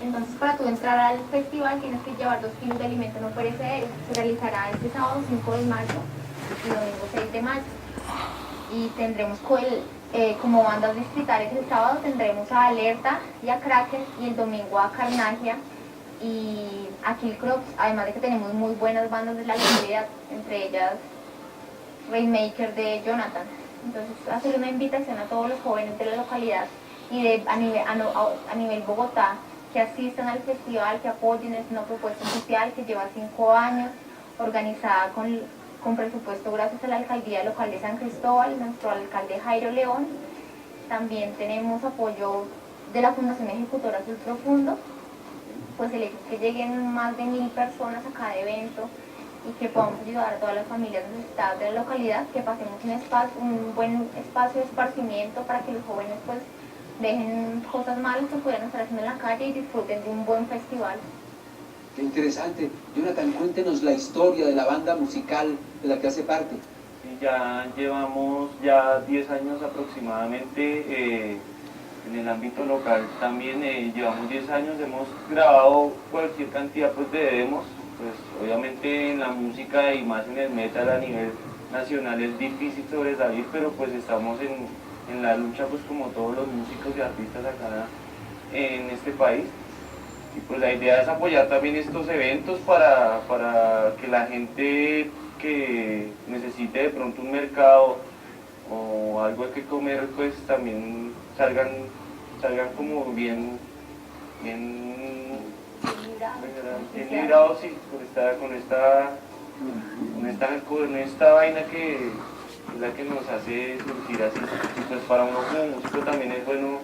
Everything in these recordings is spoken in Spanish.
Entonces, para tú entrar al festival tienes que llevar 2 kilos de alimento no perecedero. Se realizará este sábado 5 de mayo y domingo 6 de mayo. Y tendremos como bandas distritales el sábado tendremos a Alerta y a Kraken, y el domingo a Carnagia y a Kill Crops, además de que tenemos muy buenas bandas de la localidad, entre ellas Rainmaker de Jonathan. Entonces, hacer una invitación a todos los jóvenes de la localidad y a nivel Bogotá, que asistan al festival, que apoyen. Es una propuesta social que lleva 5 años, organizada con presupuesto gracias a la alcaldía local de San Cristóbal, nuestro alcalde Jairo León. También tenemos apoyo de la Fundación Ejecutora Sur Profundo. Pues el hecho es que lleguen más de 1000 personas a cada evento y que podamos ayudar a todas las familias necesitadas de la localidad, que pasemos un buen espacio de esparcimiento para que los jóvenes pues dejen cosas malas que pudieran estar haciendo en la calle y disfruten de un buen festival. Qué interesante. Jonathan, cuéntenos la historia de la banda musical de la que hace parte. Sí, ya llevamos 10 años aproximadamente en el ámbito local. También llevamos 10 años, hemos grabado cualquier cantidad pues, de demos. Pues obviamente en la música y más en el metal a nivel nacional es difícil sobresalir, pero pues estamos en la lucha pues como todos los músicos y artistas acá en este país. Y pues la idea es apoyar también estos eventos para que la gente que necesite de pronto un mercado o algo que comer pues también salgan como bien librados, sí, con esta vaina que es la que nos hace sentir así. Y pues para uno como músico también es bueno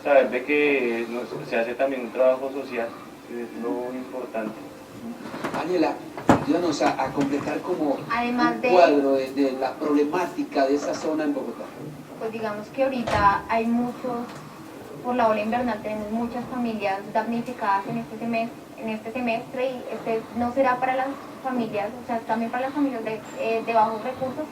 saber de que se hace también un trabajo social, que es lo importante. Ángela, ayúdanos a completar como Además un cuadro de la problemática de esa zona en Bogotá. Pues digamos que ahorita hay por la ola invernal tenemos muchas familias damnificadas en este semestre, y este no será para las familias, o sea, también para las familias de bajos recursos,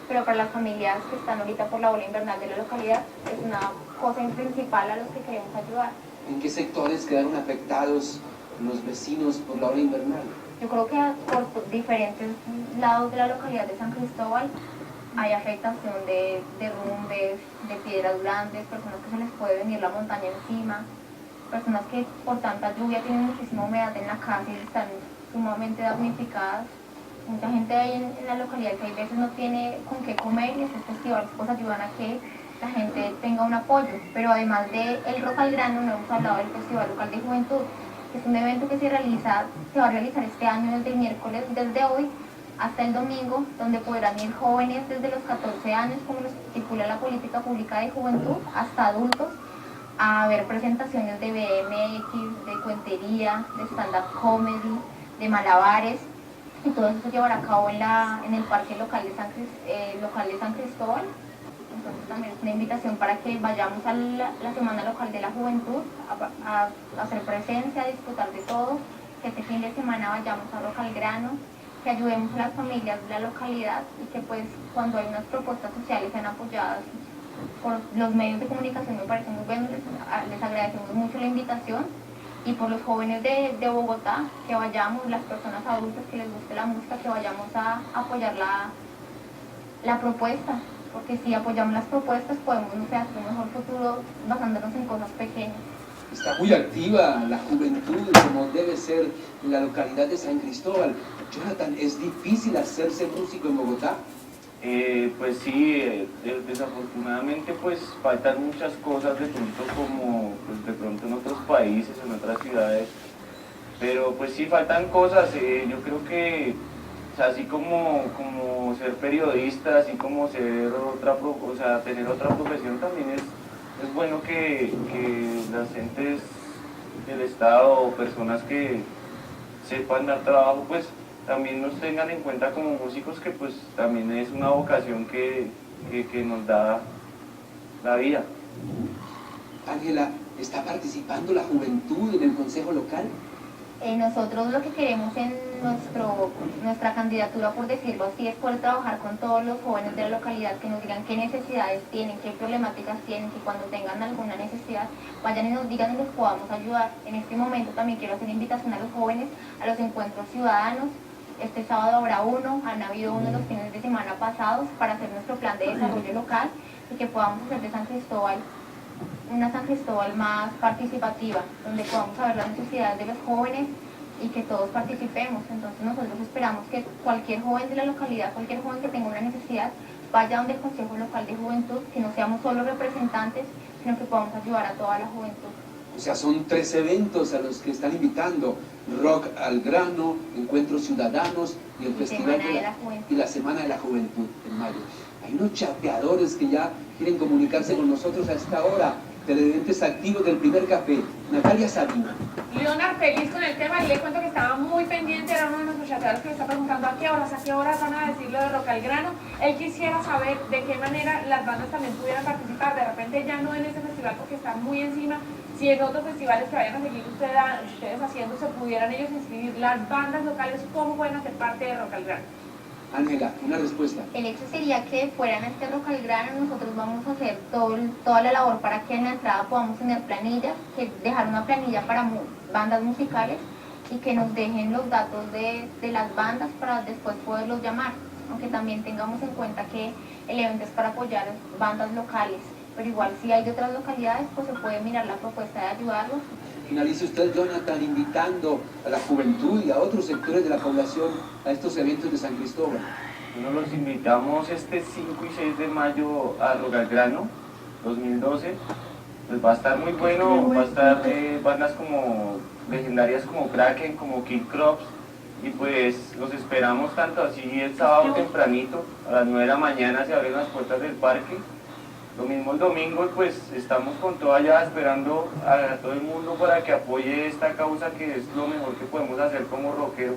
pero para las familias que están ahorita por la ola invernal de la localidad es una cosa principal a los que queremos ayudar. ¿En qué sectores quedaron afectados los vecinos por la ola invernal? Yo creo que por diferentes lados de la localidad de San Cristóbal hay afectación de derrumbes, de piedras grandes, personas que se les puede venir la montaña encima, personas que por tanta lluvia tienen muchísima humedad en la casa y están sumamente damnificadas. Mucha gente ahí en la localidad que a veces no tiene con qué comer, y estos festivales pues ayudan a que la gente tenga un apoyo. Pero además del Rock al Grano, no hemos hablado del Festival Local de Juventud, que es un evento que se va a realizar este año desde el miércoles, desde hoy hasta el domingo, donde podrán ir jóvenes desde los 14 años, como lo estipula la política pública de juventud, hasta adultos, a ver presentaciones de BMX, de cuentería, de stand-up comedy, de malabares, y todo eso se llevará a cabo en el parque local de San Cristóbal. Entonces también es una invitación para que vayamos a la Semana Local de la Juventud, a hacer presencia, a disfrutar de todo, que este fin de semana vayamos a Rock al Grano, que ayudemos a las familias de la localidad, y que pues cuando hay unas propuestas sociales sean apoyadas por los medios de comunicación. Me parece muy bueno, les agradecemos mucho la invitación, y por los jóvenes de Bogotá, que vayamos, las personas adultas que les guste la música, que vayamos a apoyar la propuesta, porque si apoyamos las propuestas podemos hacer un mejor futuro basándonos en cosas pequeñas. Está muy activa la juventud, como debe ser en la localidad de San Cristóbal. Jonathan, ¿es difícil hacerse músico en Bogotá? Pues sí, desafortunadamente pues faltan muchas cosas de pronto como pues, de pronto en otros países, en otras ciudades, pero pues sí faltan cosas. Yo creo que o sea, así como ser periodista, así como tener otra profesión, también es bueno que las gentes del Estado o personas que sepan dar trabajo pues también nos tengan en cuenta como músicos, que pues también es una vocación que nos da la vida. Ángela, ¿está participando la juventud en el consejo local? Nosotros lo que queremos en nuestra candidatura, por decirlo así, es poder trabajar con todos los jóvenes de la localidad, que nos digan qué necesidades tienen, qué problemáticas tienen, que cuando tengan alguna necesidad vayan y nos digan y les podamos ayudar. En este momento también quiero hacer invitación a los jóvenes a los encuentros ciudadanos. Este sábado habrá uno, han habido uno los fines de semana pasados para hacer nuestro plan de desarrollo local y que podamos hacer de San Cristóbal una San Cristóbal más participativa, donde podamos saber las necesidades de los jóvenes y que todos participemos. Entonces nosotros esperamos que cualquier joven de la localidad, cualquier joven que tenga una necesidad, vaya donde el Consejo Local de Juventud, que no seamos solo representantes, sino que podamos ayudar a toda la juventud. O sea, son 3 eventos a los que están invitando: Rock al Grano, Encuentros Ciudadanos y el Festival y la Semana de la Juventud en mayo. Hay unos chapeadores que ya quieren comunicarse con nosotros a esta hora. Televidentes activos del Primer Café. Natalia Sabina. Leonard, feliz con el tema, y le cuento que estaba muy pendiente, era uno de nuestros chateadores que me está preguntando a qué horas van a decir lo de Rock al Grano. Él quisiera saber de qué manera las bandas también pudieran participar, de repente ya no en ese festival porque está muy encima, si en otros festivales que vayan a seguir ustedes haciendo se pudieran ellos inscribir, las bandas locales, ¿cómo pueden hacer parte de Rock al Grano? Ángela, una respuesta. El hecho sería que fueran a este Rock al Grano, nosotros vamos a hacer toda la labor para que en la entrada podamos tener planillas, que dejar una planilla para bandas musicales y que nos dejen los datos de las bandas para después poderlos llamar, aunque también tengamos en cuenta que el evento es para apoyar bandas locales, pero igual si hay de otras localidades pues se puede mirar la propuesta de ayudarlos. Finalice usted, Jonathan, invitando a la juventud y a otros sectores de la población a estos eventos de San Cristóbal. Bueno, los invitamos este 5 y 6 de mayo a Rock al Grano 2012. Pues va a estar muy bueno, va a estar bandas como legendarias como Kraken, como Kid Crops, y pues los esperamos tanto así el sábado tempranito, a las 9 de la mañana se abren las puertas del parque. Lo mismo el domingo, y pues estamos con todo allá esperando a todo el mundo para que apoye esta causa, que es lo mejor que podemos hacer como rockeros.